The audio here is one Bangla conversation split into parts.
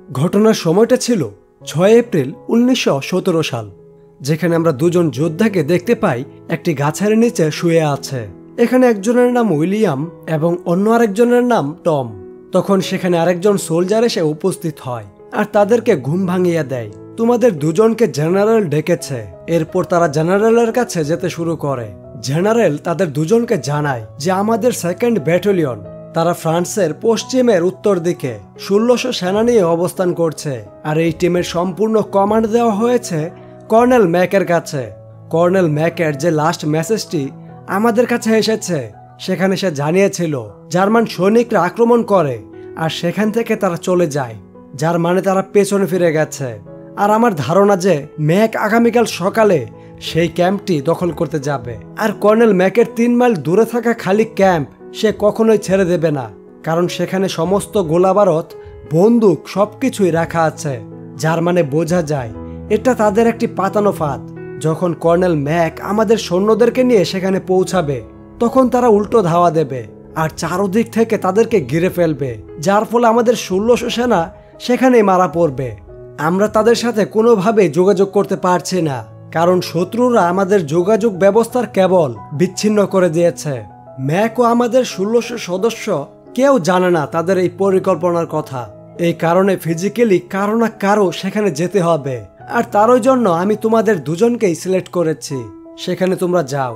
ঘটনার সময়টা ছিল ৬ এপ্রিল ১৯১৭ সাল, যেখানে আমরা দুজন যোদ্ধাকে দেখতে পাই একটি গাছের নিচে শুয়ে আছে। এখানে একজনের নাম উইলিয়াম এবং অন্য আরেকজনের নাম টম। তখন সেখানে আরেকজন সোলজার এসে উপস্থিত হয় আর তাদেরকে ঘুম ভাঙিয়ে দেয়। তোমাদের দুজনকে জেনারেল ডেকেছে। এরপর তারা জেনারেলের কাছে যেতে শুরু করে। জেনারেল তাদের দুজনকে জানায় যে আমাদের সেকেন্ড ব্যাটালিয়ন তারা ফ্রান্সের পশ্চিমের উত্তর দিকে ১৬০০ সেনা নিয়ে অবস্থান করছে, আর এই টিমের সম্পূর্ণ কমান্ড দেওয়া হয়েছে কর্নেল ম্যাকের কাছে। কর্নেল ম্যাকের যে লাস্ট মেসেজটি আমাদের কাছে এসেছে সেখানে সে জানিয়েছিল জার্মান সৈনিকরা আক্রমণ করে আর সেখান থেকে তারা চলে যায়, যার মানে তারা পেছনে ফিরে গেছে। আর আমার ধারণা যে ম্যাক আগামীকাল সকালে সেই ক্যাম্পটি দখল করতে যাবে, আর কর্নেল ম্যাকের ৩ মাইল দূরে থাকা খালি ক্যাম্প সে কখনোই ছেড়ে দেবে না, কারণ সেখানে সমস্ত গোলাবারত, বন্দুক সবকিছুই রাখা আছে, যার মানে বোঝা যায় এটা তাদের একটি পাতানো ফাঁদ। যখন কর্নেল ম্যাক আমাদের সৈন্যদেরকে নিয়ে সেখানে পৌঁছাবে তখন তারা উল্টো ধাওয়া দেবে আর চারদিক থেকে তাদেরকে ঘিরে ফেলবে, যার ফলে আমাদের ১৬০০ সেনা সেখানেই মারা পড়বে। আমরা তাদের সাথে কোনোভাবে যোগাযোগ করতে পারছি না, কারণ শত্রুরা আমাদের যোগাযোগ ব্যবস্থার কেবল বিচ্ছিন্ন করে দিয়েছে। ম্যাক ও আমাদের ১৬০০ সদস্য কেউ জানে না তাদের এই পরিকল্পনার কথা। এই কারণে ফিজিক্যালি কারো না কারো সেখানে যেতে হবে, আর তারই জন্য আমি তোমাদের দুজনকেই সিলেক্ট করেছি। সেখানে তোমরা যাও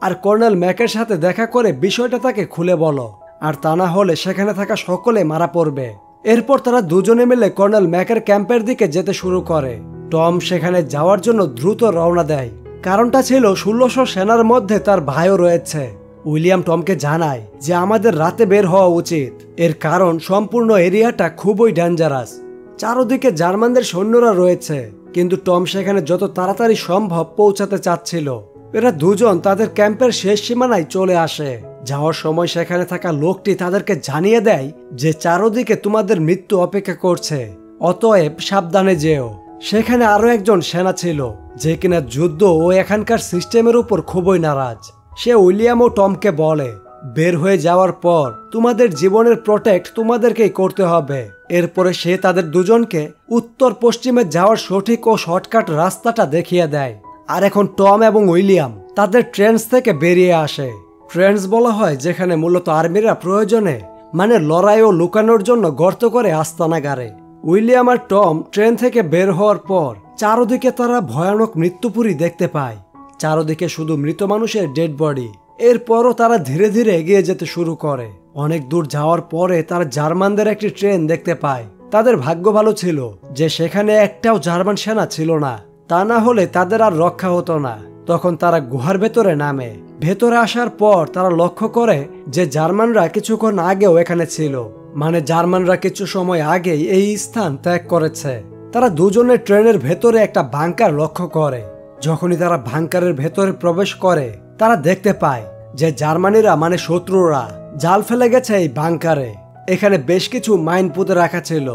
আর কর্নেল ম্যাকের সাথে দেখা করে বিষয়টা তাকে খুলে বলো, আর তা না হলে সেখানে থাকা সকলে মারা পড়বে। এরপর তারা দুজনে মিলে কর্নেল ম্যাকের ক্যাম্পের দিকে যেতে শুরু করে। টম সেখানে যাওয়ার জন্য দ্রুত রওনা দেয়। কারণটা ছিল ১৬০০ সেনার মধ্যে তার ভাইও রয়েছে। উইলিয়াম টমকে জানায় যে আমাদের রাতে বের হওয়া উচিত, এর কারণ সম্পূর্ণ এরিয়াটা খুবই ডেঞ্জারাস। চারদিকে জার্মানদের সৈন্যরা রয়েছে, কিন্তু টম সেখানে যত তাড়াতাড়ি সম্ভব পৌঁছাতে চাচ্ছিল। এরা দুজন তাদের ক্যাম্পের শেষ সীমানায় চলে আসে। যাওয়ার সময় সেখানে থাকা লোকটি তাদেরকে জানিয়ে দেয় যে চারদিকে তোমাদের মৃত্যু অপেক্ষা করছে, অতএব সাবধানে যেও। সেখানে আরো একজন সেনা ছিল যে কিনা যুদ্ধ ও এখানকার সিস্টেমের উপর খুবই নারাজ। সে উইলিয়াম ও টমকে বলে বের হয়ে যাওয়ার পর তোমাদের জীবনের প্রোটেক্ট তোমাদেরকেই করতে হবে। এরপরে সে তাদের দুজনকে উত্তর পশ্চিমে যাওয়ার সঠিক ও শর্টকাট রাস্তাটা দেখিয়ে দেয়। আর এখন টম এবং উইলিয়াম তাদের ট্রেন্স থেকে বেরিয়ে আসে। ট্রেন্স বলা হয় যেখানে মূলত আর্মিরা প্রয়োজনে মানে লড়াই ও লুকানোর জন্য গর্ত করে আস্তানা গাড়ে। উইলিয়াম আর টম ট্রেন থেকে বের হওয়ার পর চারদিকে তারা ভয়ানক মৃত্যুপুরী দেখতে পায়। চারদিকে শুধু মৃত মানুষের ডেড বডি। এরপরও তারা ধীরে ধীরে এগিয়ে যেতে শুরু করে। অনেক দূর যাওয়ার পরে তারা জার্মানদের একটি ট্রেন দেখতে পায়। তাদের ভাগ্য ভালো ছিল যে সেখানে একটাও জার্মান সেনা ছিল না, তা না হলে তাদের আর রক্ষা হতো না। তখন তারা গুহার ভেতরে নামে। ভেতরে আসার পর তারা লক্ষ্য করে যে জার্মানরা কিছুক্ষণ আগেও এখানে ছিল, মানে জার্মানরা কিছু সময় আগেই এই স্থান ত্যাগ করেছে। তারা দুজনে ট্রেনের ভেতরে একটা বাংকার লক্ষ্য করে। যখনই তারা বাংকারের ভেতরে প্রবেশ করে তারা দেখতে পায় যে জার্মানিরা মানে শত্রুরা জাল ফেলে গেছে এই বাংকারে। এখানে বেশ কিছু মাইন পুঁতে রাখা ছিল,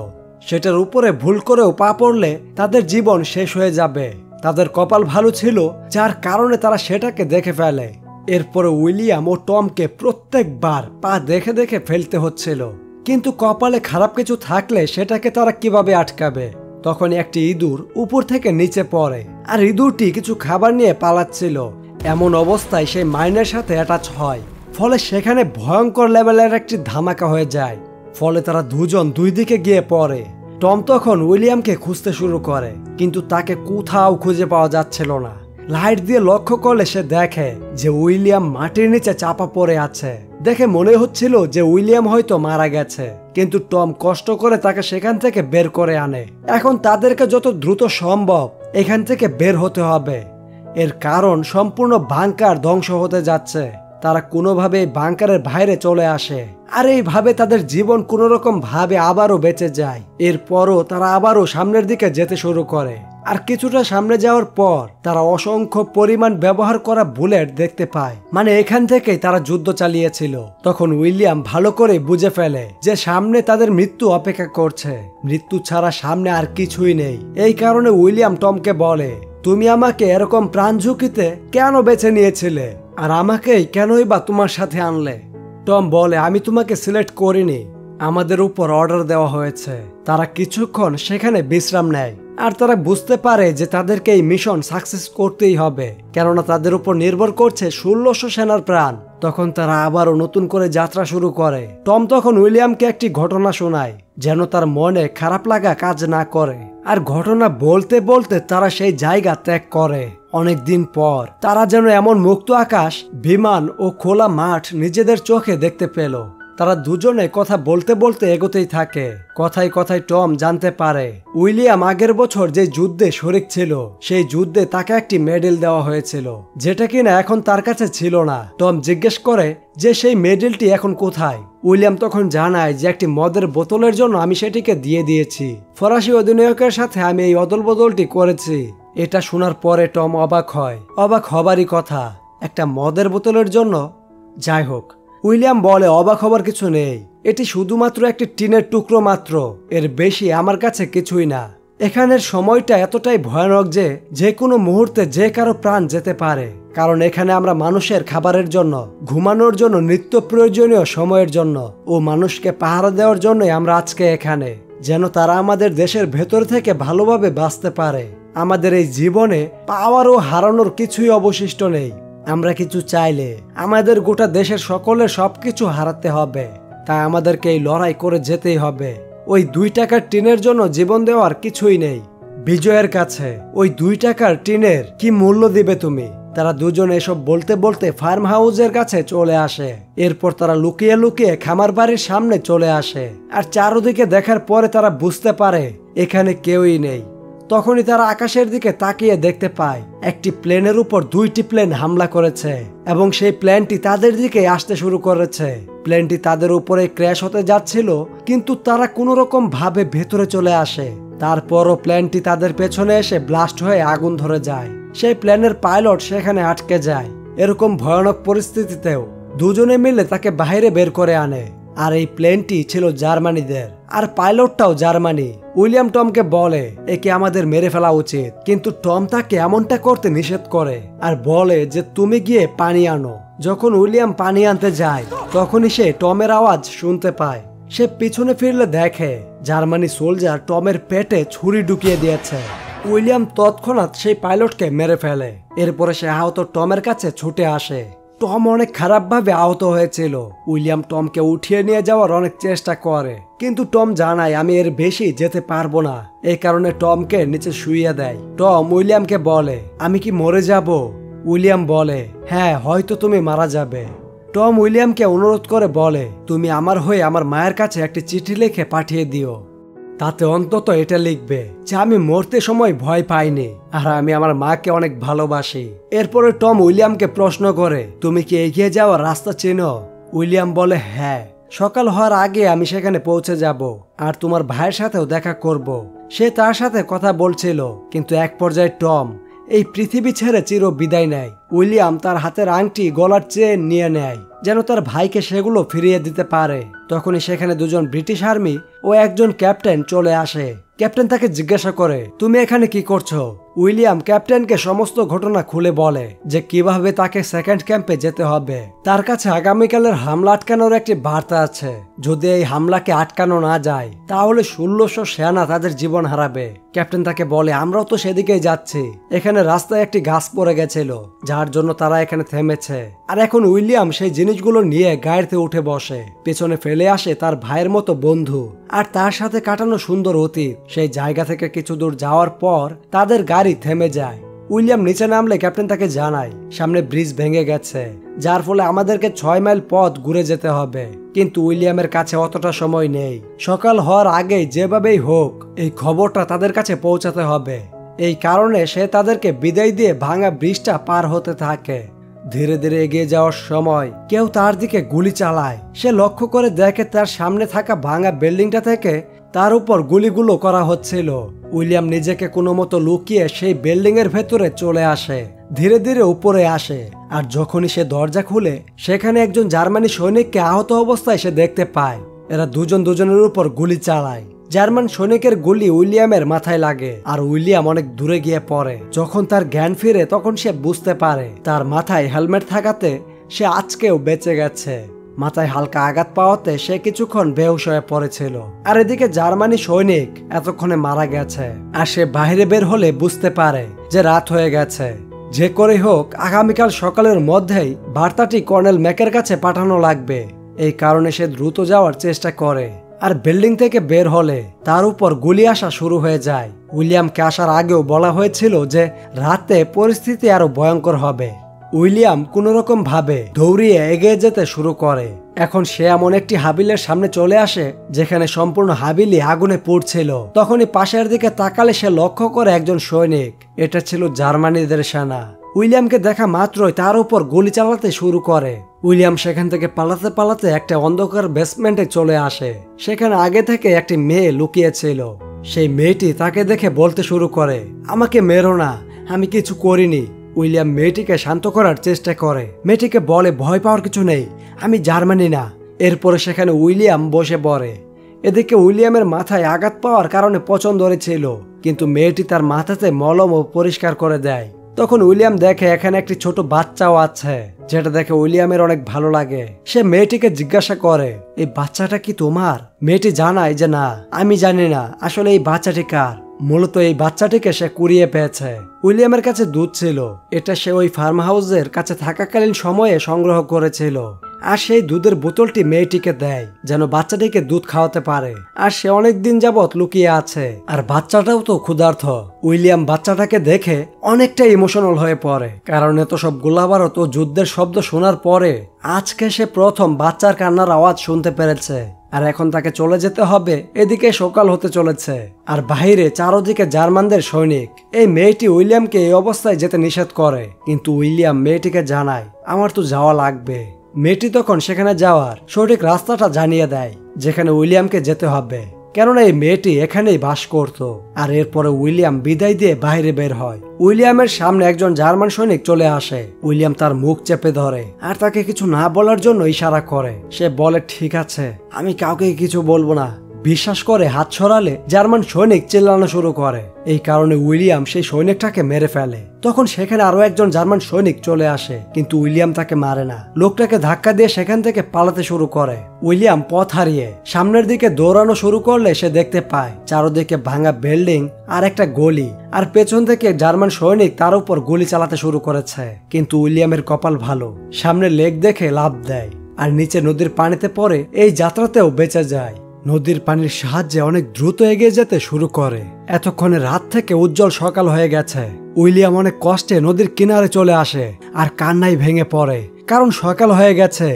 সেটার উপরে ভুল করেও পা পড়লে তাদের জীবন শেষ হয়ে যাবে। তাদের কপাল ভালো ছিল, যার কারণে তারা সেটাকে দেখে ফেলে। এরপরে উইলিয়াম ও টমকে প্রত্যেকবার পা দেখে দেখে ফেলতে হচ্ছিল, কিন্তু কপালে খারাপ কিছু থাকলে সেটাকে তারা কিভাবে আটকাবে। তখন একটি ইঁদুর উপর থেকে নিচে পড়ে, আর ইঁদুরটি কিছু খাবার নিয়ে পালাচ্ছিল। এমন অবস্থায় সেই মাইনের সাথে অ্যাটাচ হয়, ফলে সেখানে ভয়ঙ্কর লেভেলের একটি ধামাকা হয়ে যায়। ফলে তারা দুজন দুই দিকে গিয়ে পড়ে। টম তখন উইলিয়ামকে খুঁজতে শুরু করে, কিন্তু তাকে কোথাও খুঁজে পাওয়া যাচ্ছিল না। লাইট দিয়ে লক্ষ্য করলে সে দেখে যে উইলিয়াম মাটির নিচে চাপা পড়ে আছে। দেখে মনে হচ্ছিল যে উইলিয়াম হয়তো মারা গেছে, কিন্তু টম কষ্ট করে তাকে সেখান থেকে বের করে আনে। এখন তাদেরকে যত দ্রুত সম্ভব এখান থেকে বের হতে হবে, এর কারণ সম্পূর্ণ বাংকার ধ্বংস হতে যাচ্ছে। তারা কোনোভাবে বাংকারের বাইরে চলে আসে, আর এইভাবে তাদের জীবন কোন রকম ভাবে আবারও বেঁচে যায়। এরপরও তারা আবারও সামনের দিকে যেতে শুরু করে, আর কিছুটা সামনে যাওয়ার পর তারা অসংখ্য পরিমাণ ব্যবহার করা বুলেট দেখতে পায়, মানে এখান থেকেই তারা যুদ্ধ চালিয়েছিল। তখন উইলিয়াম ভালো করে বুঝে ফেলে যে সামনে তাদের মৃত্যু অপেক্ষা করছে, মৃত্যু ছাড়া সামনে আর কিছুই নেই। এই কারণে উইলিয়াম টমকে বলে, তুমি আমাকে এরকম প্রাণ ঝুঁকিতে কেন বেছে নিয়েছিলে, আর আমাকেই কেনই বা তোমার সাথে আনলে? টম বলে, আমি তোমাকে সিলেক্ট করিনি, আমাদের উপর অর্ডার দেওয়া হয়েছে। তারা কিছুক্ষণ সেখানে বিশ্রাম নেয় আর তারা বুঝতে পারে যে তাদেরকে এই মিশন সাকসেস করতেই হবে, কেননা তাদের উপর নির্ভর করছে 1600 সেনার প্রাণ। তখন তারা আবারও নতুন করে যাত্রা শুরু করে। টম তখন উইলিয়ামকে একটি ঘটনা শোনায় যেন তার মনে খারাপ লাগা কাজ না করে। আর ঘটনা বলতে বলতে তারা সেই জায়গা ত্যাগ করে। অনেকদিন পর তারা যেন এমন মুক্ত আকাশ, বিমান ও খোলা মাঠ নিজেদের চোখে দেখতে পেল। তারা দুজনে কথা বলতে বলতে এগোতেই থাকে। কথায় কথায় টম জানতে পারে উইলিয়াম আগের বছর যে যুদ্ধে শরিক ছিল সেই যুদ্ধে তাকে একটি মেডেল দেওয়া হয়েছিল, যেটা কিনা এখন তার কাছে ছিল না। টম জিজ্ঞেস করে যে সেই মেডেলটি এখন কোথায়। উইলিয়াম তখন জানায় যে একটি মদের বোতলের জন্য আমি সেটিকে দিয়ে দিয়েছি। ফরাসি অধিনায়কের সাথে আমি এই অদল বদলটি করেছি। এটা শোনার পরে টম অবাক হয়। অবাক হবারই কথা, একটা মদের বোতলের জন্য। যাই হোক, উইলিয়াম বলে অবাক হবার কিছু নেই, এটি শুধুমাত্র একটি টিনের টুকরো মাত্র, এর বেশি আমার কাছে কিছুই না। এখানের সময়টা এতটাই ভয়ানক যে যে কোনো মুহূর্তে যে কারো প্রাণ যেতে পারে, কারণ এখানে আমরা মানুষের খাবারের জন্য, ঘুমানোর জন্য, নিত্য প্রয়োজনীয় সময়ের জন্য ও মানুষকে পাহারা দেওয়ার জন্যই আমরা আজকে এখানে, যেন তারা আমাদের দেশের ভেতর থেকে ভালোভাবে বাঁচতে পারে। আমাদের এই জীবনে পাওয়ার ও হারানোর কিছুই অবশিষ্ট নেই। আমরা কিছু চাইলে আমাদের গোটা দেশের সকলের সবকিছু হারাতে হবে, তাই আমাদেরকে এই লড়াই করে যেতেই হবে। ওই 2 টাকার টিনের জন্য জীবন দেওয়ার কিছুই নেই। বিজয়ের কাছে ওই 2 টাকার টিনের কি মূল্য দিবে তুমি? তারা দুজন এসব বলতে বলতে ফার্ম হাউসের কাছে চলে আসে। এরপর তারা লুকিয়ে লুকিয়ে খামার বাড়ির সামনে চলে আসে। আর চারদিকে দেখার পরে তারা বুঝতে পারে এখানে কেউই নেই। তখনই তারা আকাশের দিকে তাকিয়ে দেখতে পায় একটি প্লেনের উপর 2টি প্লেন হামলা করেছে এবং সেই প্লেনটি তাদের দিকে আসতে শুরু করেছে। প্লেনটি তাদের উপরে ক্র্যাশ হতে যাচ্ছিল, কিন্তু তারা কোনো রকম ভাবে ভেতরে চলে আসে। তারপরও প্লেনটি তাদের পেছনে এসে ব্লাস্ট হয়ে আগুন ধরে যায়। সেই প্লেনের পাইলট সেখানে আটকে যায়। এরকম ভয়ানক পরিস্থিতিতেও দুজনে মিলে তাকে বাইরে বের করে আনে। আর এই প্লেনটি ছিল জার্মানিদের, আর পাইলটটাও জার্মানি। উইলিয়াম টমকে বলে একে আমাদের মেরে ফেলা উচিত, কিন্তু টম তাকে এমনটা করতে নিষেধ করে আর বলে যে তুমি গিয়ে পানি আনো। যখন উইলিয়াম পানি আনতে যায় তখনই সে টমের আওয়াজ শুনতে পায়। সে পিছনে ফিরলে দেখে জার্মানি সোলজার টমের পেটে ছুরি ঢুকিয়ে দিয়েছে। উইলিয়াম তৎক্ষণাৎ সেই পাইলটকে মেরে ফেলে। এরপরে সে আহত টমের কাছে ছুটে আসে। টম অনেক খারাপভাবে আহত হয়েছিল। উইলিয়াম টমকে উঠিয়ে নিয়ে যাওয়ার অনেক চেষ্টা করে, কিন্তু টম জানায় আমি এর বেশি যেতে পারবো না। এই কারণে টমকে নিচে শুইয়ে দেয়। টম উইলিয়ামকে বলে আমি কি মরে যাব? উইলিয়াম বলে হ্যাঁ, হয়তো তুমি মারা যাবে। টম উইলিয়ামকে অনুরোধ করে বলে তুমি আমার হয়ে আমার মায়ের কাছে একটি চিঠি লিখে পাঠিয়ে দিও। তাতে অন্তত এটা লিখবে যে আমি মরতে সময় ভয় পাইনি আর আমি আমার মাকে অনেক ভালোবাসি। এরপরে টম উইলিয়ামকে প্রশ্ন করে তুমি কি এগিয়ে যাওয়ার রাস্তা চেনো? উইলিয়াম বলে হ্যাঁ, সকাল হওয়ার আগে আমি সেখানে পৌঁছে যাব আর তোমার ভাইয়ের সাথেও দেখা করব। সে তার সাথে কথা বলছিল, কিন্তু এক পর্যায়ে টম এই পৃথিবী ছেড়ে চির বিদায় নেয়। উইলিয়াম তার হাতের আংটি, গলার চেন নিয়ে নেয় যেন তার ভাইকে সেগুলো ফিরিয়ে দিতে পারে। তখনই সেখানে দুজন ব্রিটিশ আর্মি ও একজন ক্যাপ্টেন চলে আসে। ক্যাপ্টেন তাকে জিজ্ঞাসা করে তুমি এখানে কি করছো? উইলিয়াম ক্যাপ্টেনকে সমস্ত ঘটনা খুলে বলে যে কিভাবে তাকে সেকেন্ড ক্যাম্পে যেতে হবে। তার কাছে আগামীকালের হামলা আটকানোর একটি বার্তা আছে। যদি এই হামলাকে আটকানো না যায় তাহলে 1600 সেনা তাদের জীবন হারাবে। ক্যাপ্টেন তাকে বলে আমরাও তো সেদিকেই যাচ্ছি। এখানে রাস্তায় একটি গাছ পড়ে গেছিল যার জন্য তারা এখানে থেমেছে। আর এখন উইলিয়াম সেই জিনিসগুলো নিয়ে গাড়িতে উঠে বসে। পেছনে ফেলে আসে তার ভাইয়ের মতো বন্ধু আর তার সাথে কাটানো সুন্দর অতীত। সেই জায়গা থেকে কিছু দূর যাওয়ার পর তাদের গাড়ি থেমে যায়। উইলিয়াম নিচে নামলে ক্যাপ্টেন তাকে জানায় সামনে ব্রিজ ভেঙে গেছে, যার ফলে আমাদেরকে 6 মাইল পথ ঘুরে যেতে হবে। কিন্তু উইলিয়ামের কাছে অতটা সময় নেই। সকাল হওয়ার আগেই যেভাবেই হোক এই খবরটা তাদের কাছে পৌঁছাতে হবে। এই কারণে সে তাদেরকে বিদায় দিয়ে ভাঙা ব্রিজটা পার হতে থাকে। ধীরে ধীরে এগিয়ে যাওয়ার সময় কেউ তার দিকে গুলি চালায়। সে লক্ষ্য করে দেখে তার সামনে থাকা ভাঙা বিল্ডিংটা থেকে তার উপর গুলিগুলো করা হচ্ছিল। উইলিয়াম নিজেকে কোনো মতো লুকিয়ে সেই বিল্ডিং এর ভেতরে চলে আসে। ধীরে ধীরে উপরে আসে আর যখনই সে দরজা খুলে সেখানে একজন জার্মানি সৈনিককে আহত অবস্থায় সে দেখতে পায়। এরা দুজন দুজনের উপর গুলি চালায়। জার্মান সৈনিকের গুলি উইলিয়ামের মাথায় লাগে আর উইলিয়াম অনেক দূরে গিয়ে পড়ে। যখন তার জ্ঞান ফিরে তখন সে বুঝতে পারে তার মাথায় হেলমেট থাকাতে সে আজকেও বেঁচে গেছে। মাথায় হালকা আঘাত পাওয়াতে সে কিছুক্ষণ বেহুশ হয়ে পড়েছিল। আর এদিকে জার্মানি সৈনিক এতক্ষণে মারা গেছে। আর সে বাইরে বের হলে বুঝতে পারে যে রাত হয়ে গেছে। যে করে হোক আগামীকাল সকালের মধ্যেই বার্তাটি কর্নেল ম্যাকের কাছে পাঠানো লাগবে। এই কারণে সে দ্রুত যাওয়ার চেষ্টা করে। আর বিল্ডিং থেকে বের হলে তার উপর গুলি আসা শুরু হয়ে যায়। উইলিয়ামকে আসার আগেও বলা হয়েছিল যে রাতে পরিস্থিতি আরো ভয়ঙ্কর হবে। উইলিয়াম কোনোরকম ভাবে দৌড়িয়ে এগিয়ে যেতে শুরু করে। এখন সে এমন একটি হাবিলের সামনে চলে আসে যেখানে সম্পূর্ণ হাবিলই আগুনে পুড়ছিল। তখনই পাশের দিকে তাকালে সে লক্ষ্য করে একজন সৈনিক। এটা ছিল জার্মানিদের সেনা। উইলিয়ামকে দেখা মাত্রই তার উপর গুলি চালাতে শুরু করে। উইলিয়াম সেখান থেকে পালাতে পালাতে একটা অন্ধকার বেসমেন্টে চলে আসে। সেখানে আগে থেকে একটি মেয়ে লুকিয়েছিল। সেই মেয়েটি তাকে দেখে বলতে শুরু করে, আমাকে মেরো না, আমি কিছু করিনি। উইলিয়াম মেয়েটিকে শান্ত করার চেষ্টা করে। মেয়েটিকে বলে ভয় পাওয়ার কিছু নেই, আমি জার্মানি না। এরপরে সেখানে উইলিয়াম বসে পড়ে। এদিকে উইলিয়ামের মাথায় আঘাত পাওয়ার কারণে পচন ধরেছিল, কিন্তু মেয়েটি তার মাথাতে মলম ও পরিষ্কার করে দেয়। তখন উইলিয়াম দেখে এখানে একটি ছোট বাচ্চাও আছে, যেটা দেখে উইলিয়ামের অনেক ভালো লাগে। সে মেয়েটিকে জিজ্ঞাসা করে, এই বাচ্চাটা কি তোমার? মেয়েটি জানায় যে না, আমি জানি না আসলে এই বাচ্চাটি কার। মূলত এই বাচ্চাটিকে সে কুড়িয়ে পেয়েছে। উইলিয়ামের কাছে দুধ ছিল, এটা সে ওই ফার্ম হাউসের কাছে থাকাকালীন সময়ে সংগ্রহ করেছিল। আর সেই দুধের বোতলটি মেয়েটিকে দেয় যেন বাচ্চাটিকে দুধ খাওয়াতে পারে। আর সে অনেকদিন যাবৎ লুকিয়ে আছে, আর বাচ্চাটাও তো ক্ষুধার্ত। উইলিয়াম বাচ্চাটাকে দেখে অনেকটা ইমোশনাল হয়ে পড়ে, কারণ এত সব গোলাবারত ও যুদ্ধের শব্দ শোনার পরে আজকে সে প্রথম বাচ্চার কান্নার আওয়াজ শুনতে পেরেছে। আর এখন তাকে চলে যেতে হবে। এদিকে সকাল হতে চলেছে, আর বাইরে চারদিকে জার্মানদের সৈনিক। এই মেয়েটি উইলিয়ামকে এই অবস্থায় যেতে নিষেধ করে, কিন্তু উইলিয়াম মেয়েটিকে জানায় আমার তো যাওয়া লাগবে। মেয়েটি তখন সেখানে যাওয়ার সঠিক রাস্তাটা জানিয়ে দেয়, যেখানে উইলিয়ামকে যেতে হবে, কেননা এই মেয়েটি এখানেই বাস করত। আর এরপরে উইলিয়াম বিদায় দিয়ে বাইরে বের হয়। উইলিয়ামের সামনে একজন জার্মান সৈনিক চলে আসে। উইলিয়াম তার মুখ চেপে ধরে আর তাকে কিছু না বলার জন্য ইশারা করে। সে বলে ঠিক আছে, আমি কাউকে কিছু বলবো না। বিশ্বাস করে হাত ছড়ালে জার্মান সৈনিক চিল্লানো শুরু করে। এই কারণে উইলিয়াম সেই সৈনিকটাকে মেরে ফেলে। তখন সেখানে আরো একজন জার্মান সৈনিক চলে আসে, কিন্তু উইলিয়াম তাকে মারে না। লোকটাকে ধাক্কা দিয়ে সেখান থেকে পালাতে শুরু করে। উইলিয়াম পথ হারিয়ে সামনের দিকে দৌড়ানো শুরু করলে সে দেখতে পায় চারদিকে ভাঙা বিল্ডিং আর একটা গলি, আর পেছন থেকে জার্মান সৈনিক তার উপর গুলি চালাতে শুরু করেছে। কিন্তু উইলিয়ামের কপাল ভালো, সামনে লেক দেখে লাফ দেয় আর নিচে নদীর পানিতে পড়ে এই যাত্রাতেও বেঁচে যায়। নদীর পানির সাহায্যে অনেক দ্রুত এগিয়ে যেতে শুরু করে। এতক্ষণে রাত থেকে উজ্জ্বল সকাল হয়ে গেছে। উইলিয়াম অনেক কষ্টে নদীর কিনারে চলে আসে আর কান্নায় ভেঙে পড়ে, কারণ সকাল হয়ে গেছে।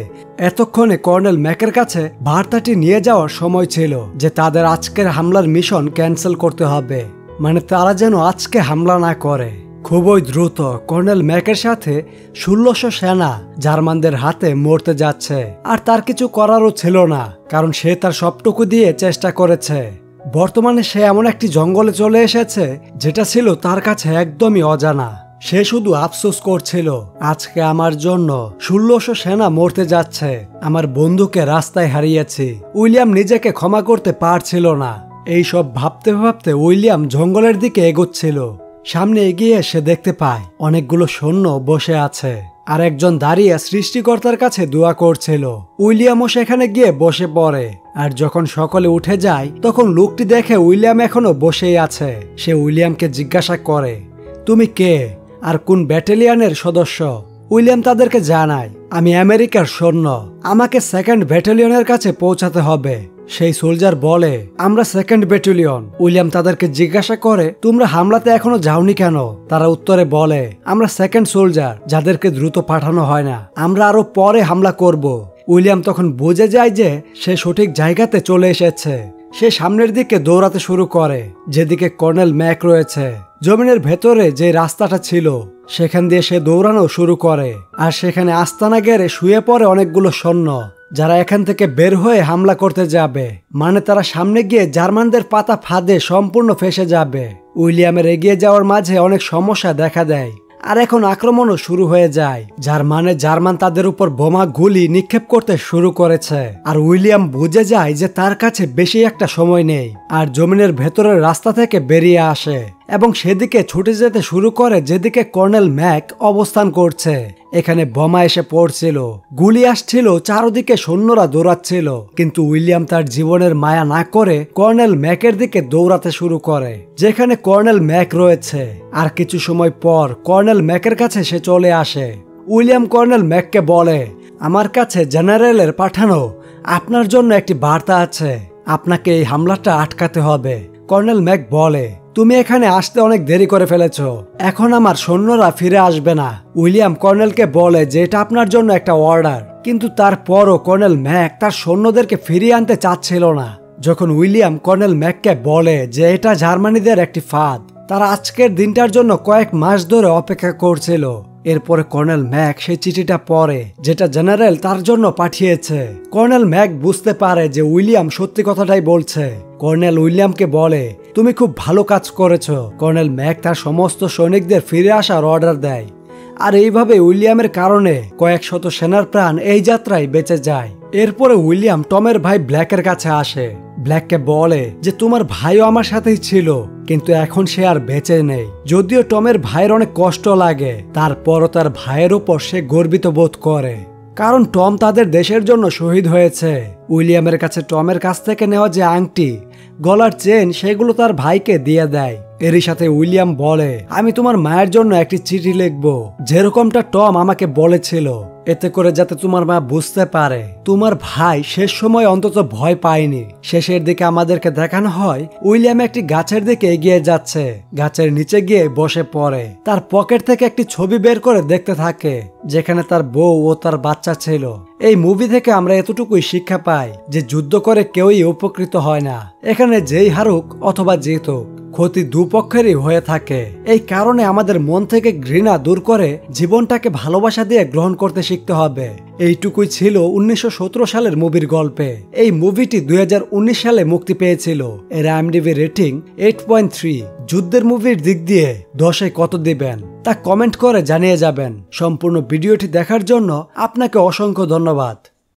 এতক্ষণে কর্নেল ম্যাকের কাছে বার্তাটি নিয়ে যাওয়ার সময় ছিল যে তাদের আজকের হামলার মিশন ক্যান্সেল করতে হবে, মানে তারা যেন আজকে হামলা না করে। খুবই দ্রুত কর্নেল ম্যাকের সাথে 1600 সেনা জার্মানদের হাতে মরতে যাচ্ছে, আর তার কিছু করারও ছিল না, কারণ সে তার সবটুকু দিয়ে চেষ্টা করেছে। বর্তমানে সে এমন একটি জঙ্গলে চলে এসেছে যেটা ছিল তার কাছে একদমই অজানা। সে শুধু আফসোস করছিল, আজকে আমার জন্য 1600 সেনা মরতে যাচ্ছে, আমার বন্ধুকে রাস্তায় হারিয়েছি। উইলিয়াম নিজেকে ক্ষমা করতে পারছিল না। এই সব ভাবতে ভাবতে উইলিয়াম জঙ্গলের দিকে এগোচ্ছিল। সামনে এগিয়ে সে দেখতে পায় অনেকগুলো সৈন্য বসে আছে, আর একজন দাঁড়িয়ে সৃষ্টিকর্তার কাছে দোয়া করছিল। উইলিয়ামও সেখানে গিয়ে বসে পড়ে। আর যখন সকলে উঠে যায় তখন লোকটি দেখে উইলিয়াম এখনো বসেই আছে। সে উইলিয়ামকে জিজ্ঞাসা করে, তুমি কে আর কোন ব্যাটালিয়নের সদস্য? উইলিয়াম তাদেরকে জানায়, আমি আমেরিকার সৈন্য, আমাকে 2nd ব্যাটালিয়নের কাছে পৌঁছাতে হবে। সেই সোলজার বলে, আমরা 2nd ব্যাটালিয়ন। উইলিয়াম তাদেরকে জিজ্ঞাসা করে, তোমরা হামলাতে এখনো যাওনি কেন? তারা উত্তরে বলে, আমরা 2nd সোলজার, যাদেরকে দ্রুত পাঠানো হয় না, আমরা আরো পরে হামলা করব। উইলিয়াম তখন বুঝে যায় যে সে সঠিক জায়গাতে চলে এসেছে। সে সামনের দিকে দৌড়াতে শুরু করে, যেদিকে কর্নেল ম্যাক রয়েছে। জমিনের ভেতরে যে রাস্তাটা ছিল সেখান দিয়ে সে দৌড়ানো শুরু করে, আর সেখানে আস্তানা গেড়ে শুয়ে পড়ে অনেকগুলো সৈন্য, যারা এখান থেকে বের হয়ে হামলা করতে যাবে, মানে তারা সামনে গিয়ে জার্মানদের পাতা ফাঁদে সম্পূর্ণ ফেসে যাবে। উইলিয়ামের এগিয়ে যাওয়ার মাঝে অনেক সমস্যা দেখা দেয়, আর এখন আক্রমণও শুরু হয়ে যায়, যার মানে জার্মান তাদের উপর বোমা গুলি নিক্ষেপ করতে শুরু করেছে। আর উইলিয়াম বুঝে যায় যে তার কাছে বেশি একটা সময় নেই, আর জমিনের ভেতরের রাস্তা থেকে বেরিয়ে আসে এবং সেদিকে ছুটে যেতে শুরু করে যেদিকে কর্নেল ম্যাক অবস্থান করছে। এখানে বোমা এসে পড়ছিল, গুলি আসছিল, চারদিকে সৈন্যরা দৌড়াচ্ছিল, কিন্তু উইলিয়াম তার জীবনের মায়া না করে কর্নেল ম্যাকের দিকে দৌড়াতে শুরু করে যেখানে কর্নেল ম্যাক রয়েছে। আর কিছু সময় পর কর্নেল ম্যাকের কাছে সে চলে আসে। উইলিয়াম কর্নেল ম্যাককে বলে, আমার কাছে জেনারেলের পাঠানো আপনার জন্য একটি বার্তা আছে, আপনাকে এই হামলাটা আটকাতে হবে। কর্নেল ম্যাক বলে, তুমি এখানে আসতে অনেক দেরি করে ফেলেছ, এখন আমার সৈন্যরা ফিরে আসবে না। উইলিয়াম কর্নেলকে বলে যে এটা আপনার জন্য একটা অর্ডার, কিন্তু তারপরও কর্নেল ম্যাক তার সৈন্যদেরকে ফিরিয়ে আনতে চাচ্ছিল না। যখন উইলিয়াম কর্নেল ম্যাককে বলে যে এটা জার্মানিদের একটি ফাঁদ, তারা আজকের দিনটার জন্য কয়েক মাস ধরে অপেক্ষা করছিল। এরপরে কর্নেল ম্যাক সেই চিঠিটা পড়ে যেটা জেনারেল তার জন্য পাঠিয়েছে। কর্নেল ম্যাক বুঝতে পারে যে উইলিয়াম সত্যি কথাটাই বলছে। কর্নেল উইলিয়ামকে বলে, তুমি খুব ভালো কাজ করেছো। কর্নেল ম্যাক তার সমস্ত সৈনিকদের ফিরে আসার অর্ডার দেয়। আর এইভাবে উইলিয়ামের কারণে কয়েক শত সেনার প্রাণ এই যাত্রায় বেঁচে যায়। এরপরে উইলিয়াম টমের ভাই ব্ল্যাকের কাছে আসে। ব্ল্যাককে বলে যে তোমার ভাইও আমার সাথেই ছিল, কিন্তু এখন সে আর বেঁচে নেই। যদিও টমের ভাইয়ের অনেক কষ্ট লাগে, তারপরও তার ভাইয়ের উপর সে গর্বিত বোধ করে, কারণ টম তাদের দেশের জন্য শহীদ হয়েছে। উইলিয়ামের কাছে টমের কাছ থেকে নেওয়া যে আংটি, গলার চেন, সেগুলো তার ভাইকে দিয়ে দেয়। এরই সাথে উইলিয়াম বলে, আমি তোমার মায়ের জন্য একটি চিঠি লিখবো, যেরকমটা টম আমাকে বলেছিল, এতে করে যাতে তোমার মা বুঝতে পারে তোমার ভাই শেষ সময় অন্তত ভয় পায়নি। শেষের দিকে আমাদেরকে দেখানো হয় উইলিয়াম একটি গাছের দিকে এগিয়ে যাচ্ছে, গাছের নিচে গিয়ে বসে পড়ে, তার পকেট থেকে একটি ছবি বের করে দেখতে থাকে যেখানে তার বউ ও তার বাচ্চা ছিল। এই মুভি থেকে আমরা এতটুকুই শিক্ষা পাই যে যুদ্ধ করে কেউই উপকৃত হয় না, এখানে যেই হারুক অথবা জিতুক, ক্ষতি দুপক্ষেরই হয়ে থাকে। এই কারণে আমাদের মন থেকে ঘৃণা দূর করে জীবনটাকে ভালোবাসা দিয়ে গ্রহণ করতে শিখতে হবে। এইটুকুই ছিল 1917 সালের মুভির গল্পে। এই মুভিটি 2019 সালে মুক্তি পেয়েছিল। এর IMDb রেটিং 8.3। যুদ্ধের মুভির দিক দিয়ে 10-এ কত দিবেন তা কমেন্ট করে জানিয়ে যাবেন। সম্পূর্ণ ভিডিওটি দেখার জন্য আপনাকে অসংখ্য ধন্যবাদ।